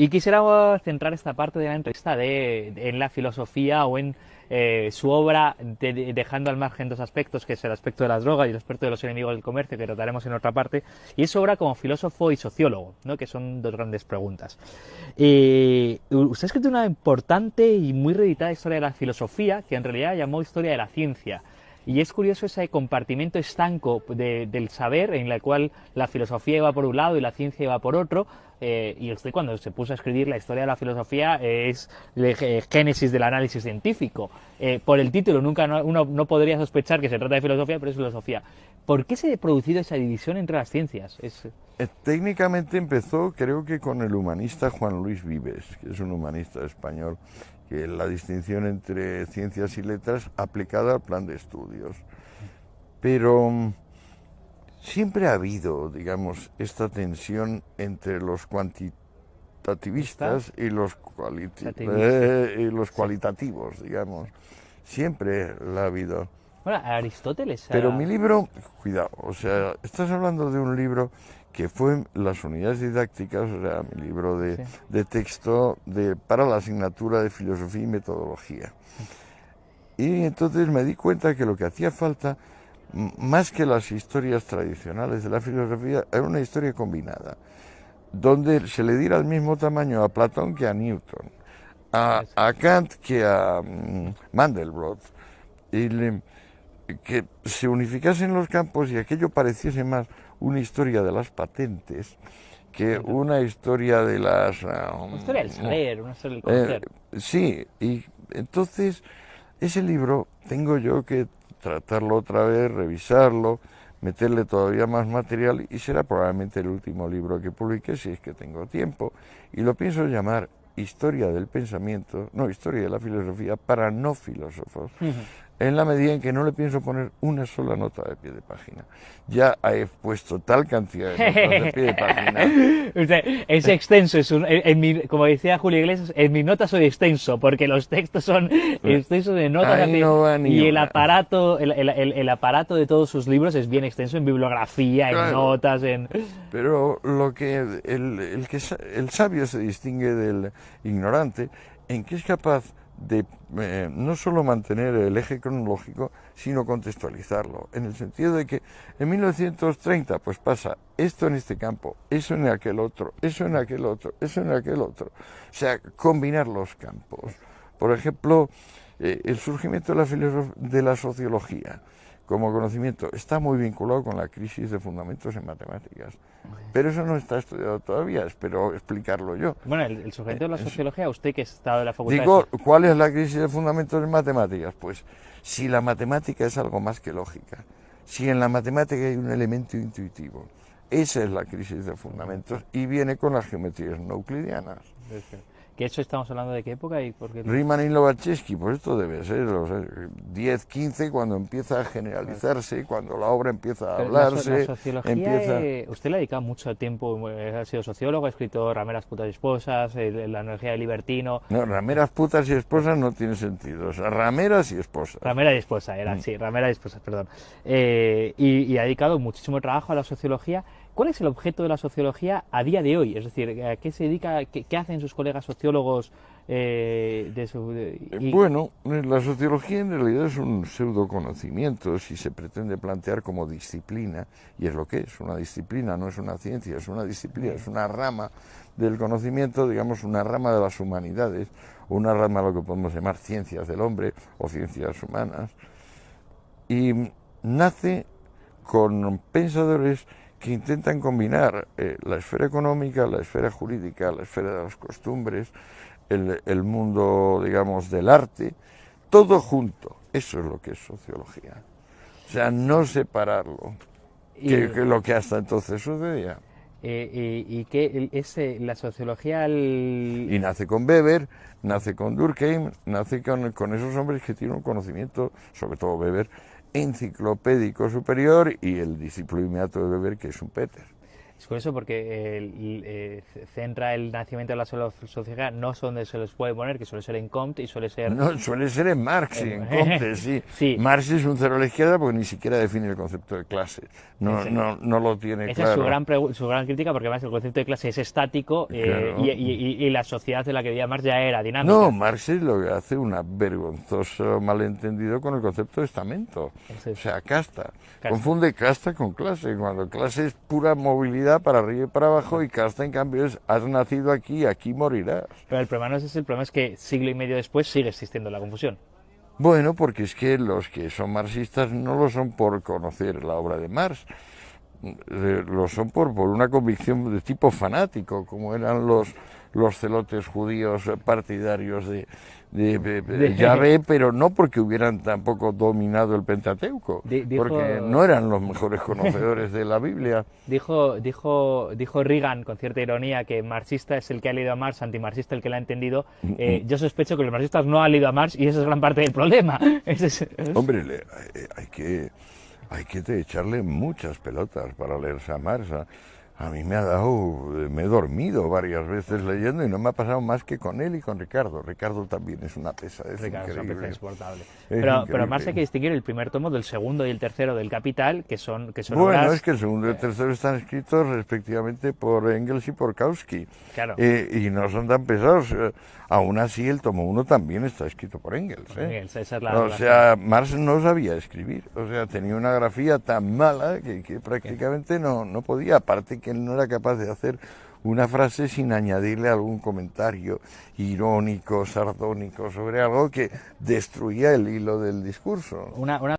Y quisiera centrar esta parte de la entrevista en la filosofía o en su obra, dejando al margen dos aspectos, que es el aspecto de las drogas y el aspecto de los enemigos del comercio, que trataremos en otra parte, y es su obra como filósofo y sociólogo, ¿no? Que son dos grandes preguntas. Usted ha escrito una importante y muy reeditada historia de la filosofía, que en realidad llamó historia de la ciencia. Y es curioso ese compartimento estanco del saber, en el cual la filosofía iba por un lado y la ciencia iba por otro. Y usted, cuando se puso a escribir la historia de la filosofía, es el génesis del análisis científico. Por el título uno no podría sospechar que se trata de filosofía, pero es filosofía. ¿Por qué se ha producido esa división entre las ciencias? Técnicamente empezó, creo que con el humanista Juan Luis Vives, que es un humanista español, que la distinción entre ciencias y letras aplicada al plan de estudios. Pero siempre ha habido, digamos, esta tensión entre los cuantitativistas y los cualitativos, digamos. Siempre la ha habido. Bueno, Aristóteles. Pero mi libro, cuidado, o sea, estás hablando de un libro que fue en las unidades didácticas, o sea, mi libro de texto para la asignatura de filosofía y metodología. Y entonces me di cuenta que lo que hacía falta, más que las historias tradicionales de la filosofía, era una historia combinada, donde se le diera el mismo tamaño a Platón que a Newton, a Kant que a Mandelbrot, y que se unificasen los campos y aquello pareciese más una historia de las patentes que una historia de las... una historia del saber, una historia del conocer. Sí, y entonces ese libro tengo yo que tratarlo otra vez, revisarlo, meterle todavía más material y será probablemente el último libro que publique si es que tengo tiempo. Y lo pienso llamar Historia del Pensamiento, no, Historia de la Filosofía para no filósofos. En la medida en que no le pienso poner una sola nota de pie de página. Ya he puesto tal cantidad de notas de pie de página. Usted es extenso, como decía Julio Iglesias, en mis notas soy extenso, porque los textos son extensos de notas. Y el aparato, el aparato de todos sus libros es bien extenso en bibliografía, en notas, en... Pero lo que el sabio se distingue del ignorante en que es capaz de no solo mantener el eje cronológico, sino contextualizarlo, en el sentido de que en 1930 pues pasa esto en este campo, eso en aquel otro, eso en aquel otro, eso en aquel otro. O sea, combinar los campos. Por ejemplo, el surgimiento de la sociología como conocimiento está muy vinculado con la crisis de fundamentos en matemáticas. Pero eso no está estudiado todavía, espero explicarlo yo. Bueno, el sujeto de la sociología, usted que ha estado en la facultad... Digo, ¿cuál es la crisis de fundamentos en matemáticas? Pues si la matemática es algo más que lógica, si en la matemática hay un elemento intuitivo, esa es la crisis de fundamentos y viene con las geometrías no euclidianas. ¿Que eso estamos hablando de qué época y por qué? Riemann y Lobachevsky, pues esto debe ser los 10, 15, cuando empieza a generalizarse, cuando la obra empieza a hablarse. La sociología, usted le ha dedicado mucho tiempo, ha sido sociólogo, ha escrito Rameras, putas y esposas, la energía del libertino. No, Rameras, putas y esposas no tiene sentido, o sea, rameras y esposas. Ramera y esposa, sí, Ramera y esposas, perdón. Y ha dedicado muchísimo trabajo a la sociología. ¿Cuál es el objeto de la sociología a día de hoy? Es decir, ¿a qué se dedica, qué hacen sus colegas sociólogos? Bueno, la sociología en realidad es un pseudoconocimiento si se pretende plantear como disciplina, y es lo que es, una disciplina, no es una ciencia, es una disciplina, es una rama del conocimiento, digamos una rama de las humanidades, o una rama de lo que podemos llamar ciencias del hombre o ciencias humanas, y nace con pensadores que intentan combinar la esfera económica, la esfera jurídica, la esfera de las costumbres, el mundo, digamos, del arte, todo junto. Eso es lo que es sociología. O sea, no separarlo, que es lo que hasta entonces sucedía. ¿Y qué es la sociología? Y nace con Weber, nace con Durkheim, nace con esos hombres que tienen un conocimiento, sobre todo Weber, enciclopédico superior, y el discípulo inmediato de Weber, que es Schumpeter. Es curioso porque centra el nacimiento de la filosofía no es donde se les puede poner, que suele ser en Comte y suele ser... No, suele ser en Marx y en Comte, sí. Sí. Marx es un cero a la izquierda porque ni siquiera define el concepto de clase. No lo tiene esa claro. Es su gran crítica, porque además el concepto de clase es estático, Claro. y la sociedad de la que vivía Marx ya era dinámica. No, Marx es lo que hace un vergonzoso malentendido con el concepto de estamento. O sea, casta. Confunde casta con clase, cuando clase es pura movilidad para arriba y para abajo, y casta, en cambio, es has nacido aquí, aquí morirás. Pero el problema no es ese, el problema es que siglo y medio después sigue existiendo la confusión. Bueno, porque es que los que son marxistas no lo son por conocer la obra de Marx, lo son por una convicción de tipo fanático, como eran los celotes judíos partidarios de Yahvé, pero no porque hubieran tampoco dominado el Pentateuco, porque no eran los mejores conocedores de la Biblia. Dijo Reagan, con cierta ironía, que marxista es el que ha leído a Marx, antimarxista el que la ha entendido. Yo sospecho que los marxistas no han leído a Marx, y esa es gran parte del problema. Hombre, hay que echarle muchas pelotas para leerse a Marx. A mí me he dormido varias veces leyendo y no me ha pasado más que con él y con Ricardo. Ricardo también es una pesa, es Ricardo increíble. Es una pesa insoportable. Pero Marx hay que distinguir el primer tomo del segundo y el tercero del Capital, que son bueno, obras... es que el segundo y el tercero están escritos respectivamente por Engels y por Kautsky. Claro. Y no son tan pesados. Aún así, el tomo 1 también está escrito por Engels. Engels, esa es o sea, Marx no sabía escribir. O sea, tenía una grafía tan mala que prácticamente no podía. Aparte que él no era capaz de hacer una frase sin añadirle algún comentario irónico, sardónico sobre algo que destruía el hilo del discurso. Una